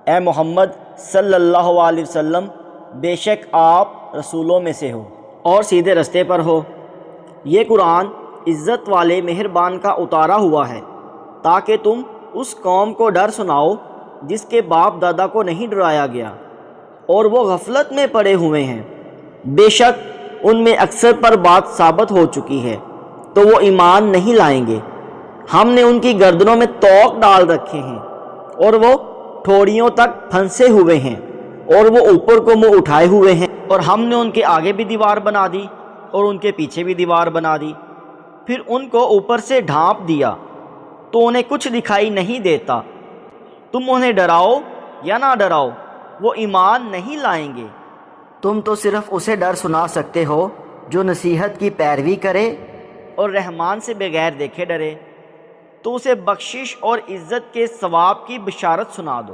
اے محمد صلی اللہ علیہ وسلم، بے شک آپ رسولوں میں سے ہو اور سیدھے رستے پر ہو۔ یہ قرآن عزت والے مہربان کا اتارا ہوا ہے تاکہ تم اس قوم کو ڈر سناؤ جس کے باپ دادا کو نہیں ڈرایا گیا اور وہ غفلت میں پڑے ہوئے ہیں۔ بے شک ان میں اکثر پر بات ثابت ہو چکی ہے تو وہ ایمان نہیں لائیں گے۔ ہم نے ان کی گردنوں میں طوق ڈال رکھے ہیں اور وہ ٹھوڑیوں تک پھنسے ہوئے ہیں اور وہ اوپر کو منہ اٹھائے ہوئے ہیں، اور ہم نے ان کے آگے بھی دیوار بنا دی اور ان کے پیچھے بھی دیوار بنا دی، پھر ان کو اوپر سے ڈھانپ دیا تو انہیں کچھ دکھائی نہیں دیتا۔ تم انہیں ڈراؤ یا نہ ڈراؤ وہ ایمان نہیں لائیں گے۔ تم تو صرف اسے ڈر سنا سکتے ہو جو نصیحت کی پیروی کرے اور رحمان سے بغیر دیکھے ڈرے، تو اسے بخشش اور عزت کے ثواب کی بشارت سنا دو۔